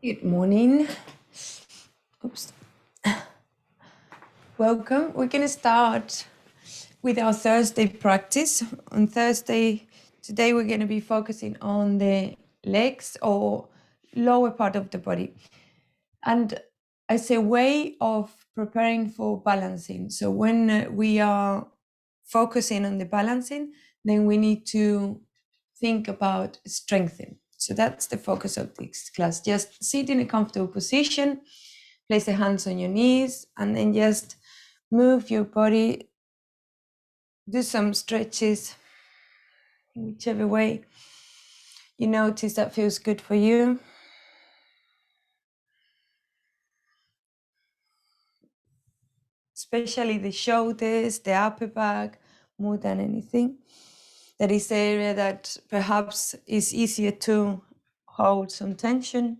Good morning. Oops. Welcome. We're going to start with our Thursday practice. On Thursday, today we're going to be focusing on the legs or lower part of the body. And as a way of preparing for balancing. So when we are focusing on the balancing, then we need to think about strengthening. So that's the focus of this class. Just sit in a comfortable position, place the hands on your knees, and then just move your body, do some stretches in whichever way you notice that feels good for you. Especially the shoulders, the upper back, more than anything. That is the area that perhaps is easier to hold some tension.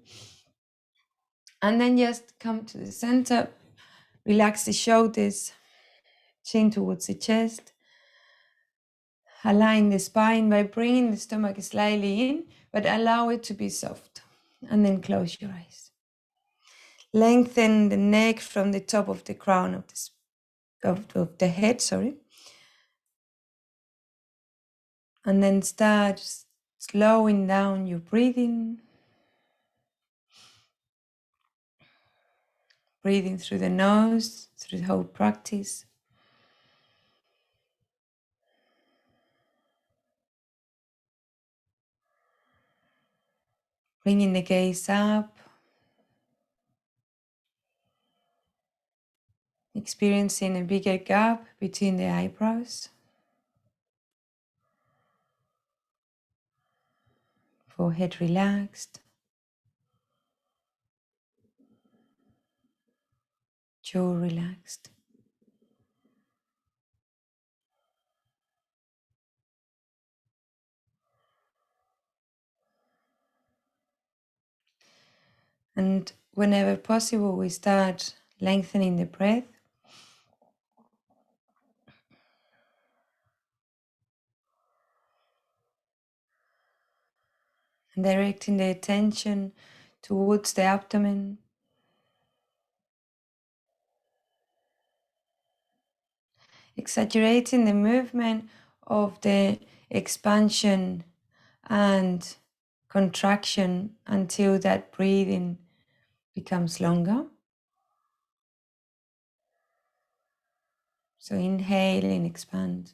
And then just come to the center, relax the shoulders, chin towards the chest. Align the spine by bringing the stomach slightly in, but allow it to be soft. And then close your eyes. Lengthen the neck from the top of the crown of the head, And then start slowing down your breathing. Breathing through the nose, through the whole practice. Bringing the gaze up. Experiencing a bigger gap between the eyebrows. Forehead relaxed. Jaw relaxed. And whenever possible, we start lengthening the breath. And directing the attention towards the abdomen. Exaggerating the movement of the expansion and contraction until that breathing becomes longer. So inhaling, expand.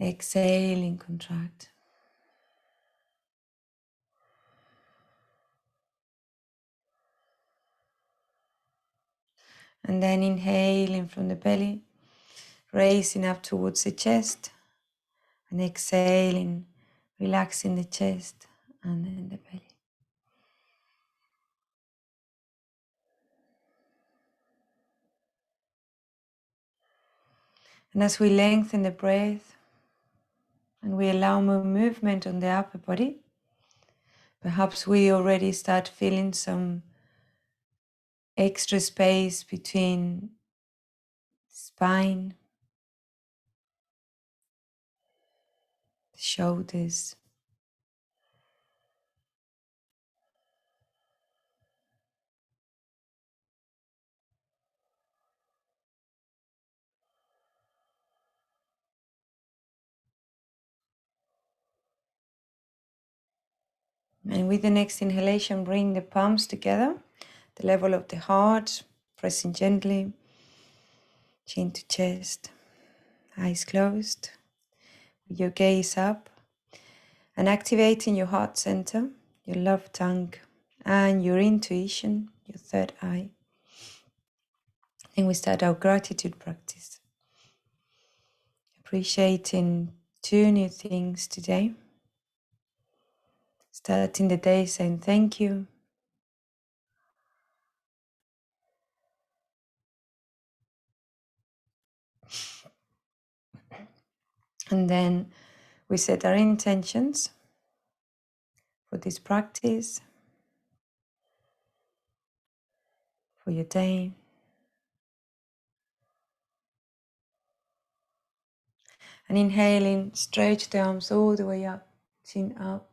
Exhaling, contract. And then inhaling from the belly, raising up towards the chest. And exhaling, relaxing the chest and then the belly. And as we lengthen the breath and we allow more movement on the upper body, perhaps we already start feeling some extra space between spine, the shoulders. And with the next inhalation, bring the palms together, the level of the heart, pressing gently, chin to chest, eyes closed, with your gaze up, and activating your heart center, your love tongue, and your intuition, your third eye. Then we start our gratitude practice. Appreciating 2 new things today. Starting the day saying thank you. And then we set our intentions for this practice, for your day. And inhaling, stretch the arms all the way up, chin up,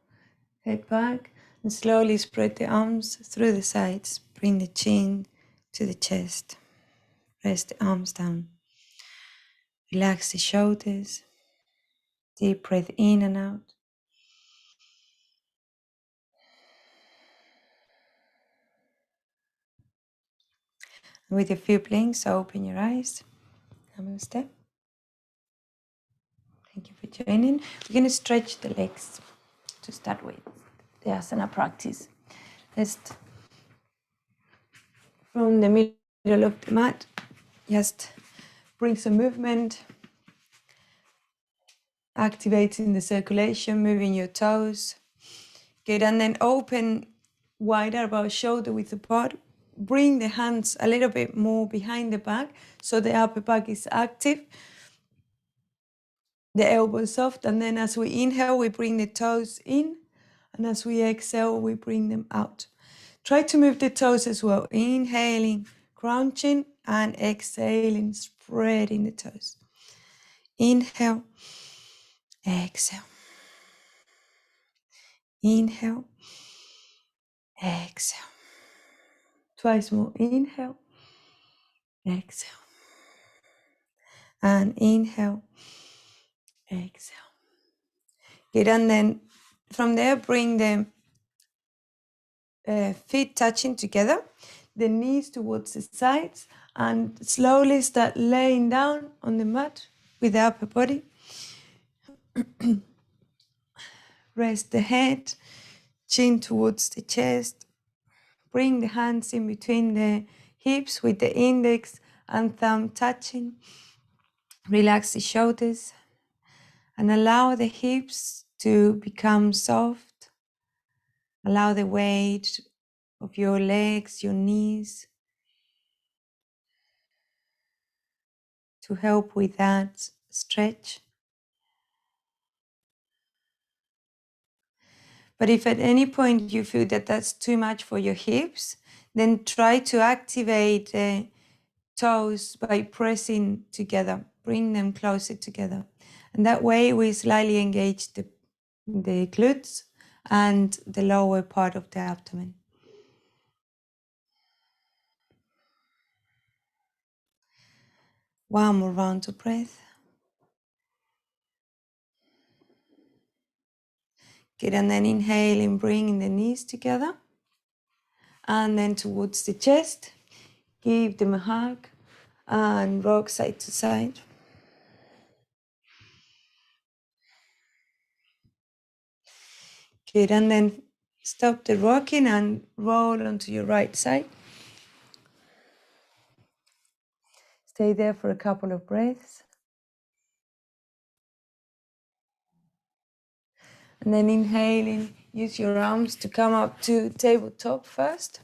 head back. And slowly spread the arms through the sides. Bring the chin to the chest. Press the arms down. Relax the shoulders. Deep breath in and out. And with a few blinks, open your eyes. Namaste. Thank you for joining. We're going to stretch the legs to start with the Asana practice. Just from the middle of the mat, just bring some movement, activating the circulation, moving your toes. Good, and then open wider about shoulder width apart. Bring the hands a little bit more behind the back so the upper back is active. The elbows soft, and then as we inhale, we bring the toes in, and as we exhale, we bring them out. Try to move the toes as well. Inhaling, crunching, and exhaling, spreading the toes. Inhale, exhale. Inhale, exhale. Twice more. Inhale, exhale. And inhale, exhale. Good, and then from there, bring the feet touching together, the knees towards the sides, and slowly start laying down on the mat with the upper body. Rest the head, chin towards the chest. Bring the hands in between the hips with the index and thumb touching. Relax the shoulders and allow the hips to become soft. Allow the weight of your legs, your knees, to help with that stretch. But if at any point you feel that that's too much for your hips, then try to activate the toes by pressing together. Bring them closer together. And that way we slightly engage the glutes and the lower part of the abdomen. One more round of breath. Good, and then inhaling, bringing the knees together. And then towards the chest, give them a hug and rock side to side. Good, and then stop the rocking and roll onto your right side. Stay there for a couple of breaths. And then inhaling, use your arms to come up to tabletop first.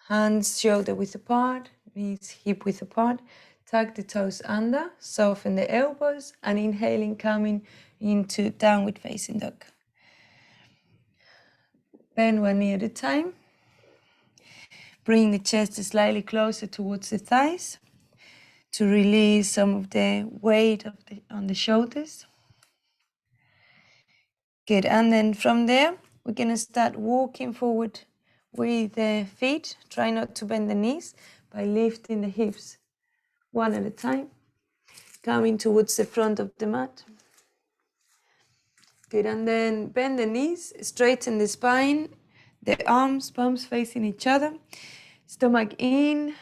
Hands shoulder width apart, knees hip width apart. Tuck the toes under, soften the elbows, and inhaling, coming into downward facing dog. Bend one knee at a time. Bring the chest slightly closer towards the thighs to release some of the weight on the shoulders. Good, and then from there, we're gonna start walking forward with the feet. Try not to bend the knees by lifting the hips one at a time. Coming towards the front of the mat. Good, and then bend the knees, straighten the spine, the arms, palms facing each other. Stomach in,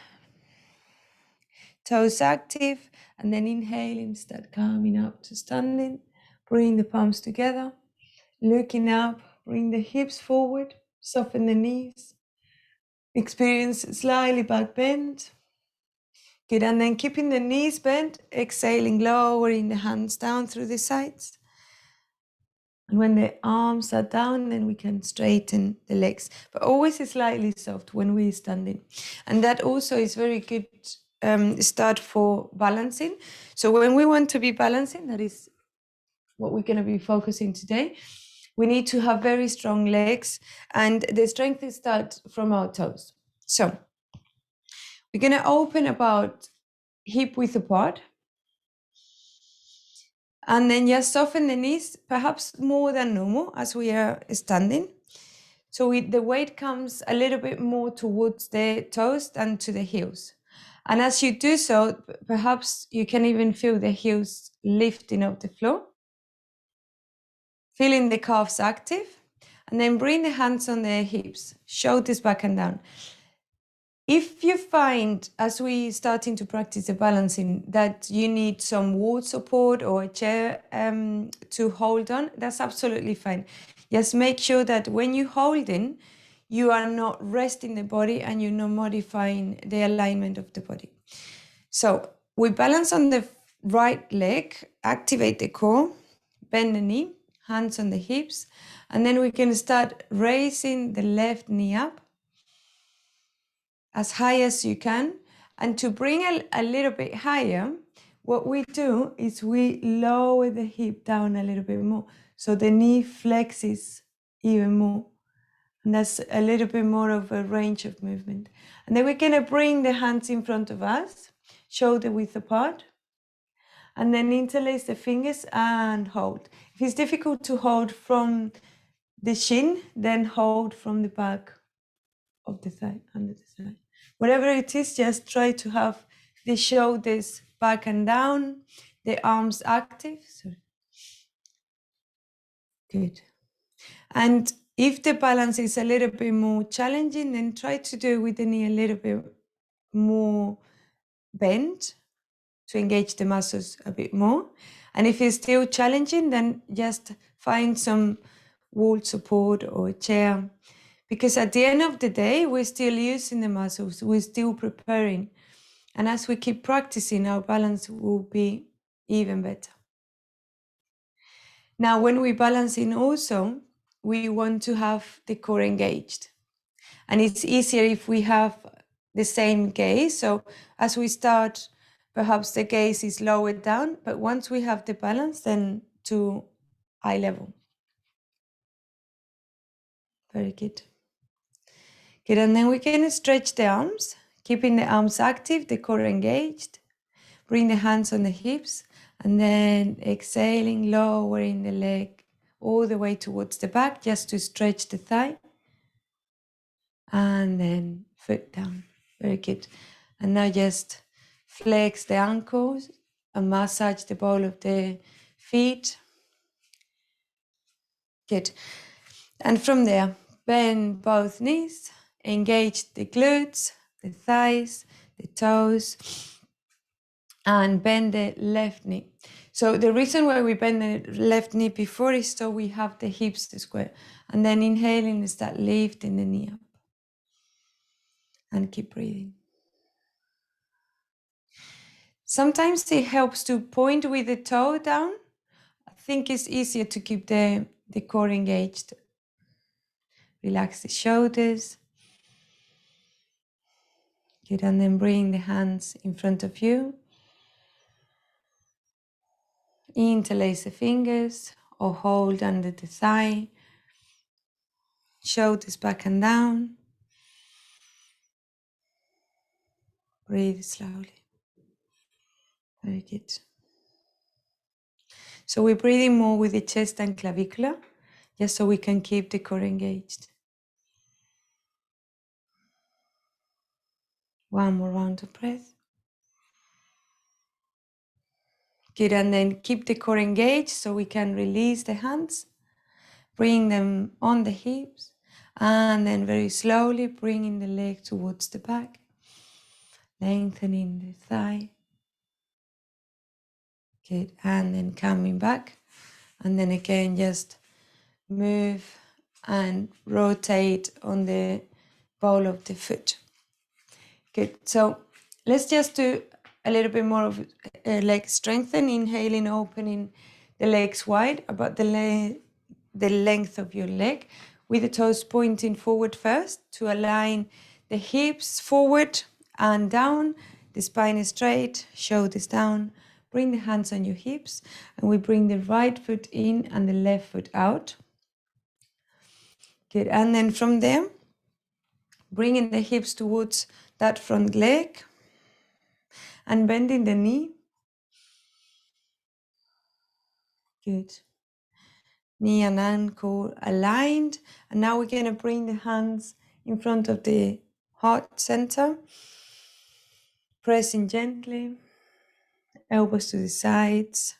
toes active, and then inhaling, start coming up to standing. Bring the palms together, looking up, bring the hips forward, soften the knees. Experience slightly back bend. Good, and then keeping the knees bent, exhaling, lowering the hands down through the sides. And when the arms are down, then we can straighten the legs, but always slightly soft when we're standing. And that also is very good start for balancing. So when we want to be balancing, that is what we're going to be focusing today, we need to have very strong legs, and the strength starts from our toes. So we're going to open about hip width apart. And then just soften the knees, perhaps more than normal as we are standing. So the weight comes a little bit more towards the toes than to the heels. And as you do so, perhaps you can even feel the heels lifting off the floor. Feeling the calves active. And then bring the hands on the hips, shoulders back and down. If you find, as we starting to practice the balancing, that you need some wall support or a chair to hold on, that's absolutely fine. Just make sure that when you're holding, you are not resting the body and you're not modifying the alignment of the body. So we balance on the right leg, activate the core, bend the knee, hands on the hips, and then we can start raising the left knee up as high as you can. And to bring a little bit higher, what we do is we lower the hip down a little bit more. So the knee flexes even more. And that's a little bit more of a range of movement. And then we're gonna bring the hands in front of us, shoulder width apart. And then interlace the fingers and hold. If it's difficult to hold from the shin, then hold from the back of the thigh, under the thigh. Whatever it is, just try to have the shoulders back and down, the arms active. Sorry. Good. And if the balance is a little bit more challenging, then try to do it with the knee a little bit more bent to engage the muscles a bit more. And if it's still challenging, then just find some wall support or a chair. Because at the end of the day, we're still using the muscles, we're still preparing. And as we keep practicing, our balance will be even better. Now, when we're balancing also, we want to have the core engaged. And it's easier if we have the same gaze. So as we start, perhaps the gaze is lowered down, but once we have the balance, then to eye level. Very good. Good, and then we can stretch the arms, keeping the arms active, the core engaged. Bring the hands on the hips, and then exhaling, lowering the leg all the way towards the back, just to stretch the thigh. And then foot down. Very good. And now just flex the ankles and massage the ball of the feet. Good. And from there, bend both knees, engage the glutes, the thighs, the toes, and bend the left knee. So the reason why we bend the left knee before is so we have the hips square. And then inhaling, start lifting the knee up. And keep breathing. Sometimes it helps to point with the toe down. I think it's easier to keep the core engaged. Relax the shoulders. Good, and then bring the hands in front of you. Interlace the fingers or hold under the thigh. Shoulders back and down. Breathe slowly. Very good. So we're breathing more with the chest and clavicular, just so we can keep the core engaged. One more round of breath. Good, and then keep the core engaged so we can release the hands. Bring them on the hips, and then very slowly bringing the leg towards the back. Lengthening the thigh. Good, and then coming back. And then again, just move and rotate on the ball of the foot. Good, so let's just do a little bit more of leg strengthen, inhaling, opening the legs wide, about the length of your leg, with the toes pointing forward first to align the hips forward and down, the spine is straight, shoulders down. Bring the hands on your hips, and we bring the right foot in and the left foot out. Good, and then from there, bringing the hips towards that front leg and bending the knee. Good. Knee and ankle aligned. And now we're going to bring the hands in front of the heart center. Pressing gently. Elbows to the sides.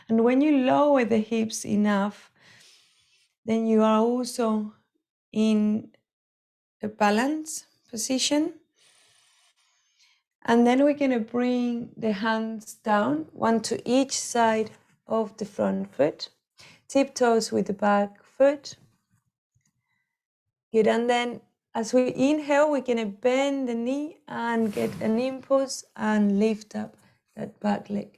And when you lower the hips enough, then you are also in a balance position. And then we're going to bring the hands down, one to each side of the front foot. Tiptoes with the back foot. Good. And then as we inhale, we're going to bend the knee and get an impulse and lift up that back leg.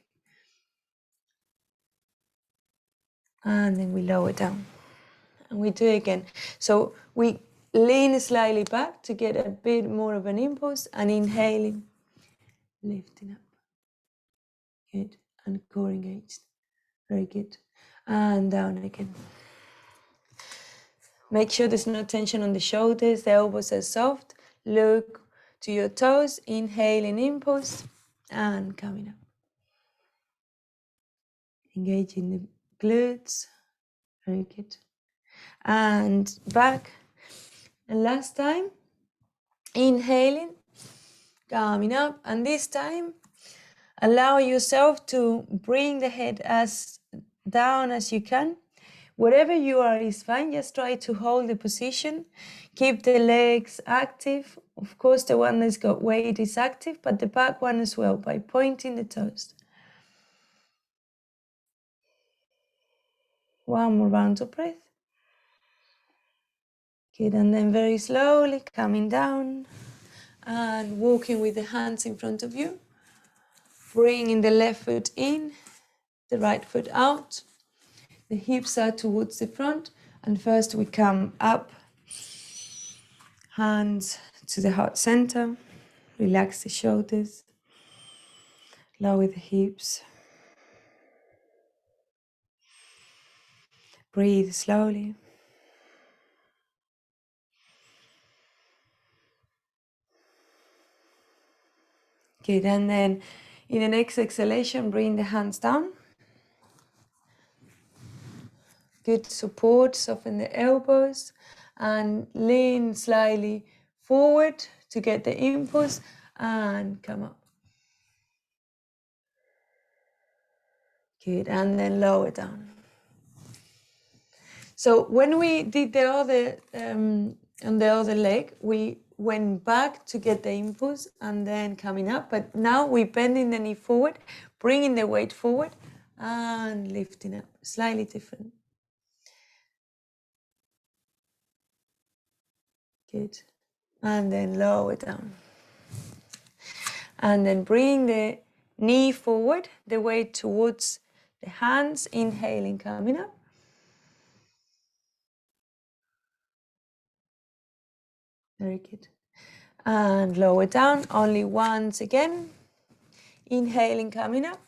And then we lower down. And we do it again. So we lean slightly back to get a bit more of an impulse and inhaling, lifting up. Good. And core engaged. Very good. And down again. Make sure there's no tension on the shoulders. The elbows are soft. Look to your toes. Inhaling impulse and coming up. Engaging the glutes. Very good. And back. And last time. Inhaling. Coming up. And this time, allow yourself to bring the head as down as you can. Whatever you are is fine. Just try to hold the position. Keep the legs active. Of course, the one that's got weight is active, but the back one as well by pointing the toes. One more round of breath. Good, and then very slowly coming down and walking with the hands in front of you. Bringing the left foot in, the right foot out. The hips are towards the front, and first we come up. Hands to the heart center. Relax the shoulders. Lower the hips. Breathe slowly. Good, and then in the next exhalation, bring the hands down. Good support, soften the elbows and lean slightly forward to get the impulse and come up. Good, and then lower down. So when we did the other, on the other leg, we went back to get the impulse and then coming up. But now we're bending the knee forward, bringing the weight forward and lifting up. Slightly different. Good. And then lower down. And then bring the knee forward, the weight towards the hands, inhaling, coming up. Very good. And lower down, only once again. Inhaling, coming up.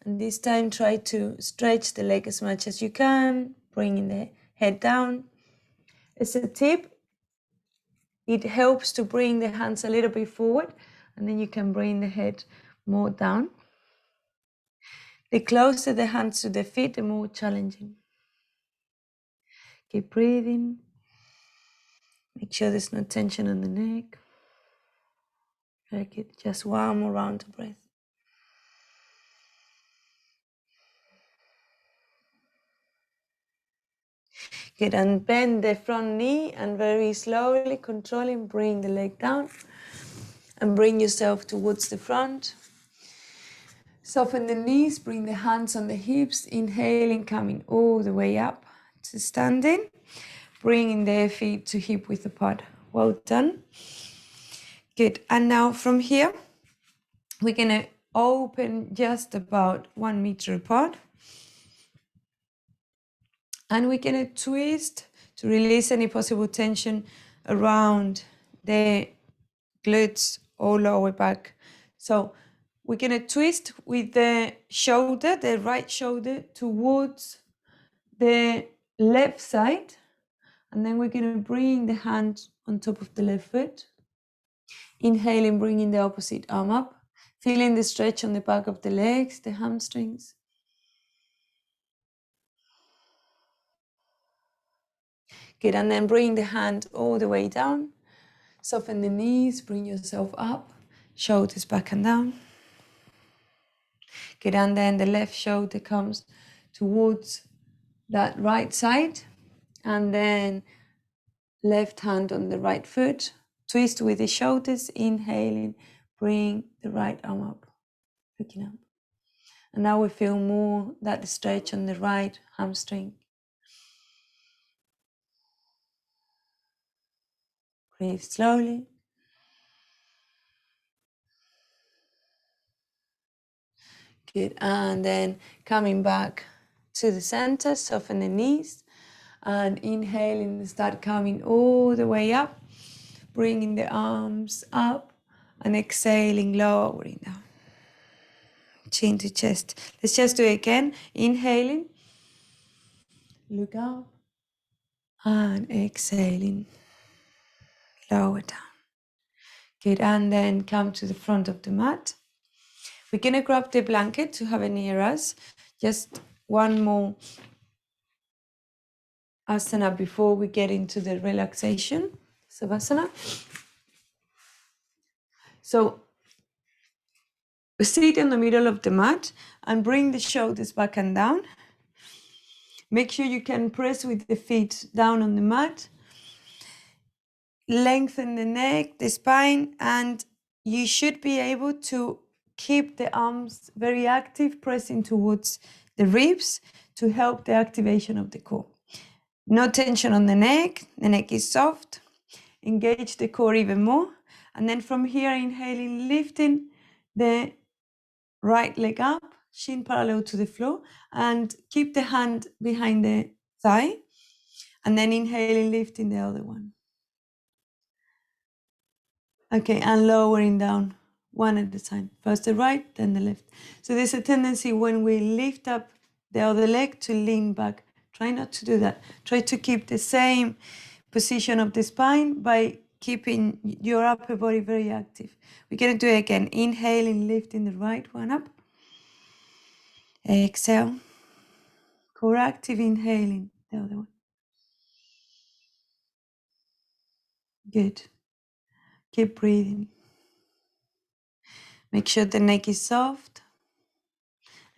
And this time try to stretch the leg as much as you can, bringing the head down. As a tip, it helps to bring the hands a little bit forward, and then you can bring the head more down. The closer the hands to the feet, the more challenging. Keep breathing. Make sure there's no tension on the neck. Very good. Just one more round of breath. Good, and bend the front knee and very slowly, controlling, bring the leg down and bring yourself towards the front. Soften the knees, bring the hands on the hips, inhaling, coming all the way up to standing, bringing the feet to hip width apart. Well done. Good, and now from here, we're gonna open just about 1 meter apart. And we're gonna twist to release any possible tension around the glutes or lower back. So we're gonna twist with the shoulder, the right shoulder towards the left side. And then we're gonna bring the hand on top of the left foot. Inhaling, bringing the opposite arm up. Feeling the stretch on the back of the legs, the hamstrings. Good, and then bring the hand all the way down. Soften the knees, bring yourself up, shoulders back and down. Good, and then the left shoulder comes towards that right side, and then left hand on the right foot. Twist with the shoulders, inhaling, bring the right arm up, looking up. And now we feel more that stretch on the right hamstring. Breathe slowly. Good, and then coming back to the center, soften the knees, and inhaling, start coming all the way up, bringing the arms up, and exhaling, lowering down. Chin to chest. Let's just do it again. Inhaling, look up, and exhaling, lower down. Good, and then come to the front of the mat. We're gonna grab the blanket to have it near us. Just one more asana before we get into the relaxation, Savasana. So sit in the middle of the mat and bring the shoulders back and down. Make sure you can press with the feet down on the mat. Lengthen the neck, the spine, and you should be able to keep the arms very active, pressing towards the ribs to help the activation of the core. No tension on the neck is soft. Engage the core even more. And then from here, inhaling, lifting the right leg up, shin parallel to the floor, and keep the hand behind the thigh. And then inhaling, lifting the other one. Okay, and lowering down one at a time. First the right, then the left. So there's a tendency when we lift up the other leg to lean back. Try not to do that. Try to keep the same position of the spine by keeping your upper body very active. We're going to do it again. Inhaling, lifting the right one up. Exhale. Core active, inhaling the other one. Good. Keep breathing. Make sure the neck is soft.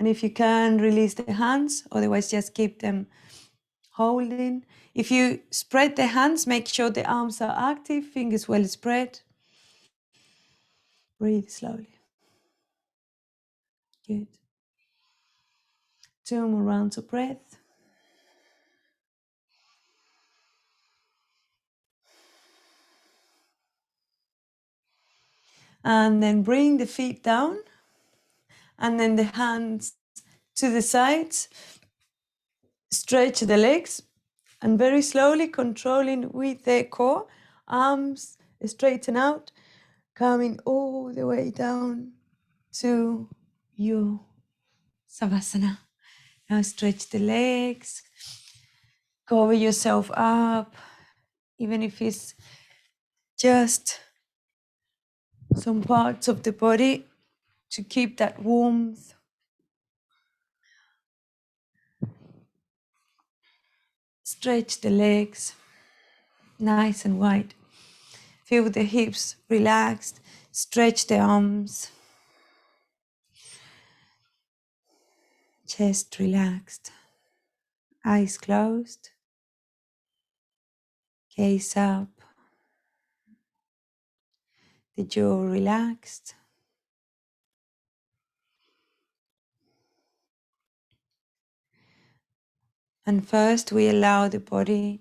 And if you can, release the hands. Otherwise, just keep them holding. If you spread the hands, make sure the arms are active, fingers well spread. Breathe slowly. Good. 2 more rounds of breath. And then bring the feet down. And then the hands to the sides. Stretch the legs. And very slowly, controlling with the core, arms straighten out, coming all the way down to your Savasana. Now stretch the legs, cover yourself up, even if it's just some parts of the body to keep that warmth. Stretch the legs, nice and wide. Feel the hips relaxed, stretch the arms. Chest relaxed, eyes closed, gaze up, the jaw relaxed. And first we allow the body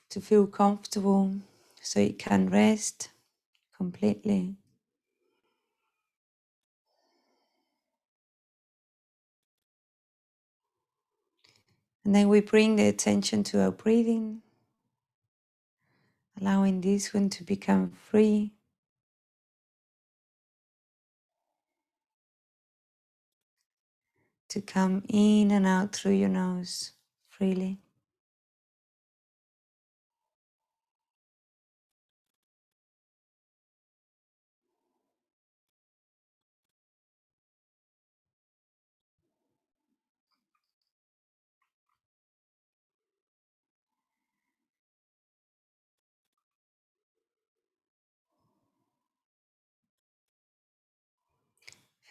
to feel comfortable so it can rest completely. And then we bring the attention to our breathing, allowing this one to become free. To come in and out through your nose freely.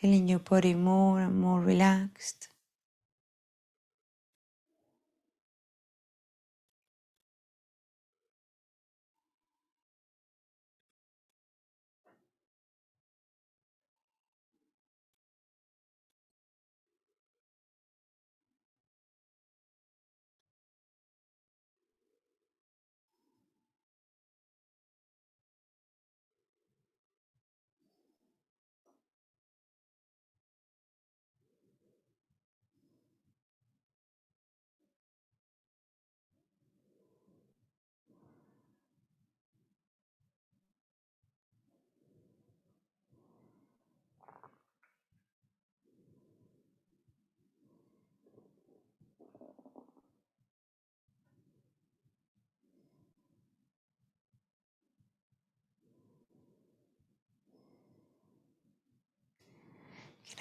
Feeling your body more and more relaxed.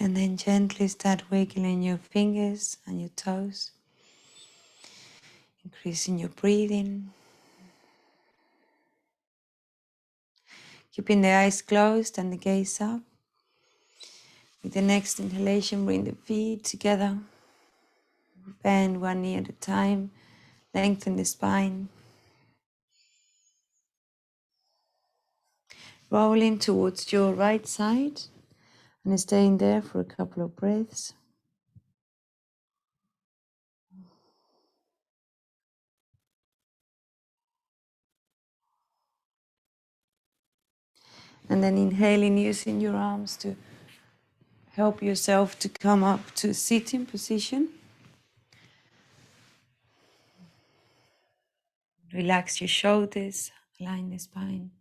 And then gently start wiggling your fingers and your toes, increasing your breathing. Keeping the eyes closed and the gaze up. With the next inhalation, bring the feet together. Bend one knee at a time. Lengthen the spine. Rolling towards your right side and staying there for a couple of breaths. And then inhaling, using your arms to help yourself to come up to sitting position. Relax your shoulders, align the spine.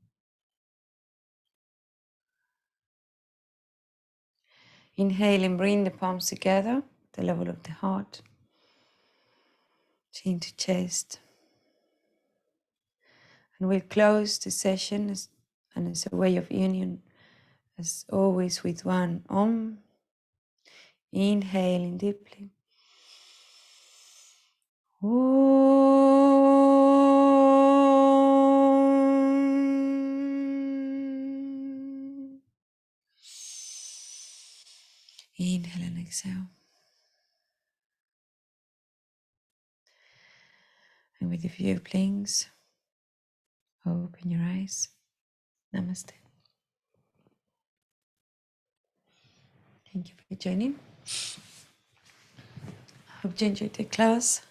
Inhale and bring the palms together, the level of the heart, chin to chest. And we'll close the session and as a way of union, as always, with one Om. Inhaling deeply. Om. Inhale and exhale. And with a few blinks, open your eyes. Namaste. Thank you for joining. Hope you enjoyed the class.